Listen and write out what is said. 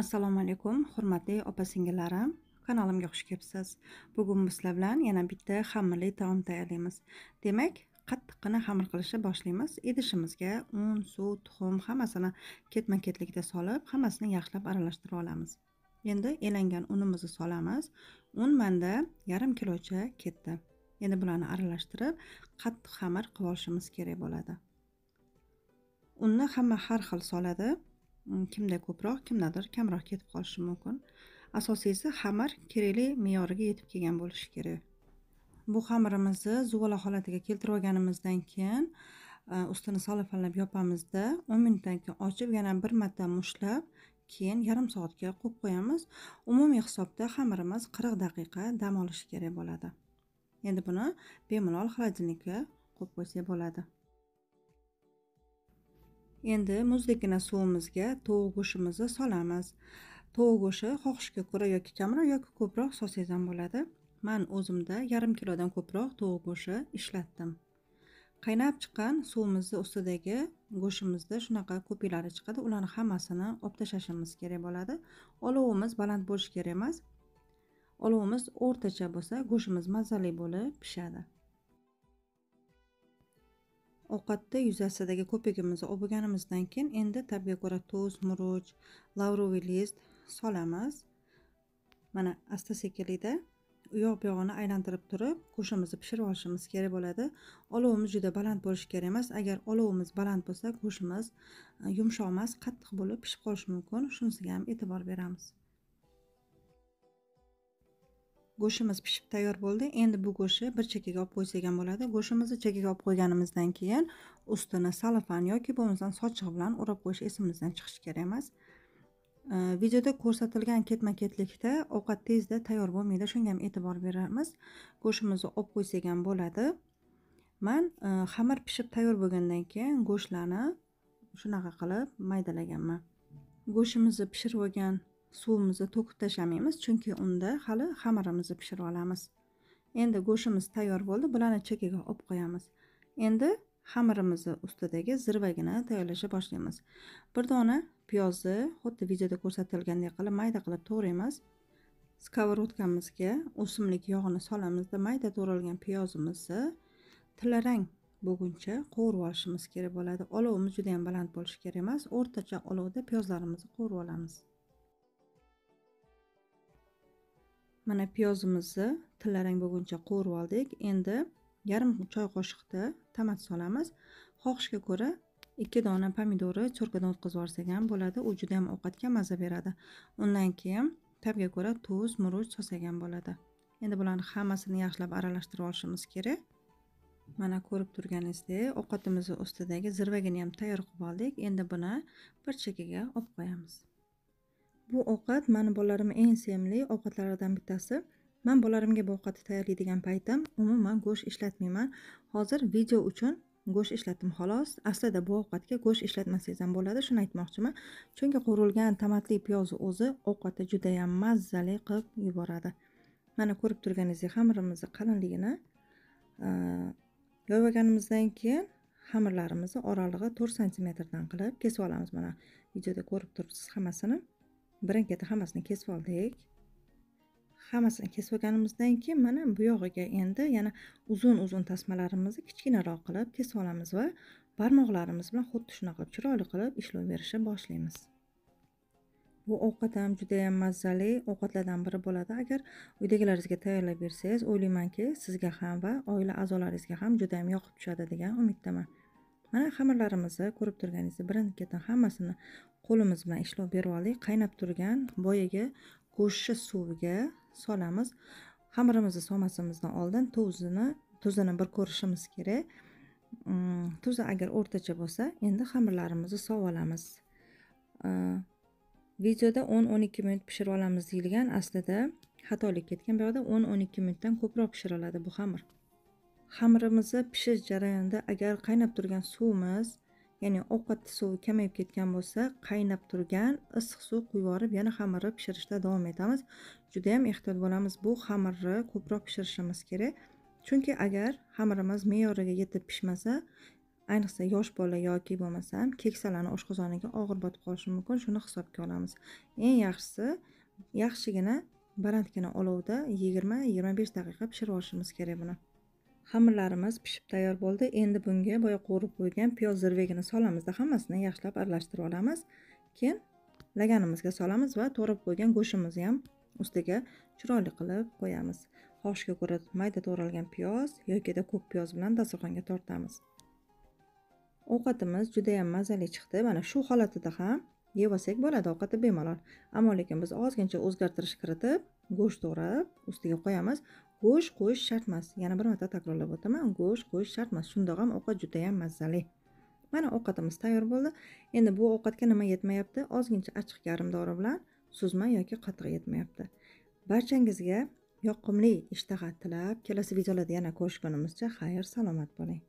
Assalomu alaykum, hurmatli opa-singillarim. Kanalimga xush kelibsiz. Bugun biz sizlar bilan yana bitta xamirli taom tayyorlaymiz. Demak, qattiqqina xamir qilishni boshlaymiz. Idishimizga un, suv, tuxum hammasini ketma-ketlikda solib, hammasini yaxshilab aralashtirib olamiz. Endi elangan unimizni solamiz. Un menda 1,5 kilocha ketdi. Endi bularni aralashtirib, qattiq xamir qilib olishimiz kerak bo'ladi. Unni hamma har xil soladi. Kimda ko'proq, kimdadir kamroq ketib qolishi mumkin. Asosiysi xamir kerakli me'yoriga yetib kelgan bo'lishi kerak. Bu xamirimizni zuvala holatiga keltirib olganimizdan keyin ustini salofanlab yopamizda 10 minutdan keyin ochib yana bir marta mushlab, keyin yarim soatga qo'yib qo'yamiz. Umumiy hisobda xamirimiz 40 daqiqa dam olishi kerak bo'ladi. Endi buni bemalol xolodilnikka qo'yib qo'ysak bo'ladi. Endi muzdekkina suvimizga tovuq go'shtimizni solamiz. Tovuq go'shti xohishga ko'ra yoki kamroq yoki ko'proq solsangiz ham bo'ladi. Men o'zimda 1,5 kilodan ko'proq tovuq go'shti ishlatdim. Qaynab chiqqan suvimizni ustidagi go'shtimizda shunaqa ko'piklari chiqadi. Ularni hammasini olib tashlashimiz kerak bo'ladi. Olovimiz baland bo'lishi kerak emas. Olovimiz o'rtacha bo'lsa, go'shtimiz mazali bo'lib pishadi. Ovqatda yuzasidagi ko'pigimizni olib bo'lganimizdan keyin endi tabga ko'ra tuz, murch, lavroviy list solamiz. Mana asta-sekinlikda u yoq-bu-yog'ini aylantirib turib, go'shtimizni pishirib olishimiz kerak bo'ladi. Olovimiz juda baland bo'lishi kerak emas. Agar olovimiz baland bo'lsa, go'shtimiz yumshoq emas, qattiq bo'lib pishib qolishi mumkin. Shunisiga ham e'tibor beramiz. Go'shtimiz pishib tayyor bo'ldi. Endi bu go'shtni bir chekkaga olib qo'ysak ham bo'ladi. Go'shtimizni chekkaga olib qo'yganimizdan keyin ustini salofan yoki bo'lmasam sochiq bilan o'rab qo'yish esimizdan chiqishi kerak emas. Videoda ko'rsatilgan ketma-ketlikda ovqat tezda tayyor bo'lmaydi. Shunga ham e'tibor beramiz. Go'shtimizni olib qo'ysak ham bo'ladi. Men xamir pishib tayyor bo'lgandan keyin go'shtlarni shunaqa qilib maydalaganman. Go'shtimizni pishirib olgan suvimizni to'kib tashlamaymiz, chunki unda hali xamirimizni pishirib olamiz. Endi go'shtimiz tayyor bo'ldi. Bularni chekkaga olib qo'yamiz. Endi xamirimizni ustidagi zirvagini tayyorlashga boshlaymiz. Bir dona piyozni xuddi videoda ko'rsatilgandek qilib mayda qilib to'g'raymiz. Skоворodkamizga o'simlik yog'ini solamizda mayda to'g'ralgan piyozimizni tillarang bo'lguncha qovurib olishimiz kerak bo'ladi. Olovimiz juda ham baland bo'lishi kerak emas, o'rtacha olovda piyozlarimizni qovurib olamiz. Mana piyozimizni tillarang bo'lguncha qovurib oldik. Endi yarim choy qoshiqda tomat solamiz. Xohishga ko'ra 2 dona pomidorni cho'rkadan o'tkazib olsak ham bo'ladi. U juda ham ovqatga maza beradi. Undan keyin tabga ko'ra tuz, murch solsak ham bo'ladi. Endi bularni hammasini yaxshilab aralashtirib olishimiz kerak. Mana ko'rib turganingizdek, ovqatimizni ustidagi zirvagini ham tayyor qilib oldik. Endi buni bir chekkaga olib qo'yamiz. Bu ovqat meni bolalarimning eng sevimli ovqatlaridan bittasi. Men bolalarimga bu ovqatni tayyorlaydigan paytim umuman go'sht ishlatmayman. Hozir video uchun go'sht ishlatdim xolos. Aslida bu ovqatga go'sht ishlatmasangiz ham bo'ladi, shuni aytmoqchiman. Chunki qovurilgan tomatli piyozni o'zi ovqatni juda ham mazali qilib yuboradi. Mana ko'rib turganingizdek, xamirimizni qalinligini yoyib olganimizdan keyin xamirlarimizni oralig'i 4 sm dan qilib kesib olamiz. Mana videoda ko'rib turibsiz hammasini. Birin-ketin hammasini kesib oldik. Hammasini kesib olganimizdan keyin mana bu yog'iga endi yana uzun-uzun tasmalarimizni kichkinaroq qilib kesib olamiz va barmoqlarimiz bilan xuddi shunaqa qilib chiroyli qilib ishlov berishni boshlaymiz. Bu ovqat ham juda ham mazali ovqatlardan biri bo'ladi. Agar uydagilaringizga tayyorlab bersangiz, o'ylaymanki, sizga ham va oila a'zolaringizga ham juda ham yoqib tushadi degan umiddaman. Mana xamirlarimizni ko'rib turganingizdek, birin-ketin hammasini qo'limiz bilan ishlov berib oldik. Qaynab turgan boyagi go'sht suviga solamiz. Xamirimizni solmasimizdan oldin tuzini bir ko'rishimiz kerak. Tuzi agar o'rtacha bo'lsa, endi xamirlarimizni solib olamiz. Videoda 10-12 minut pishirib olamiz deyilgan, aslida xatolik ketgan. Bu yerda 10-12 minutdan ko'proq pishiriladi bu xamir. Xamirimizni pishish jarayonida agar qaynab turgan suvimiz, ya'ni ovqat suvi kamayib ketgan bo'lsa, qaynab turgan issiq suv quyib yuborib, yana xamirni pishirishda davom etamiz. Juda ham ehtiyot bo'lamiz. Bu xamirni ko'proq pishirishimiz kerak. Chunki agar xamirimiz me'yoriga yetib pishmasa, ayniqsa yosh bola yoki bo'lmasam keksalarni oshqozoniga og'ir botib qolishi mumkin. Shuni hisobga olamiz. Eng yaxshisi yaxshigina balandgina olovda 20-25 daqiqa pishirib olishimiz kerak buni. Xamirlarimiz pishib tayyor bo'ldi. Endi bunga boya qo'rib qo'ygan piyoz zirvegini solamizda hammasini yaxshilab aralashtirib olamiz. Keyin laganimizga solamiz va to'g'rab qo'ygan go'shtimizni ham ustiga chiroyli qilib qo'yamiz. Xohishga ko'ra mayda to'g'ralgan piyoz yoki ko'k piyoz bilan dasturxonga tortamiz. Ovqatimiz juda ham mazali chiqdi. Mana shu holatida ham yeb olsak bo'ladi, ovqati bemalol. Ammo lekin biz ozgincha o'zgartirish kiritib, go'sht to'g'rab ustiga qo'yamiz. Go'sht qo'yish shart emas. Yana bir marta takrorlab o'taman, go'sht qo'yish shart emas. Shunda ham ovqat juda ham mazali. Mana ovqatimiz tayyor bo'ldi. Endi bu ovqatga nima yetmayapti? Ozgincha achchiq garimdori bilan suzma yoki qatiq yetmayapti. Barchangizga yoqimli ishtaha tilab, kelasi videolarda yana ko'rishgunimizcha xayr, salomat bo'ling.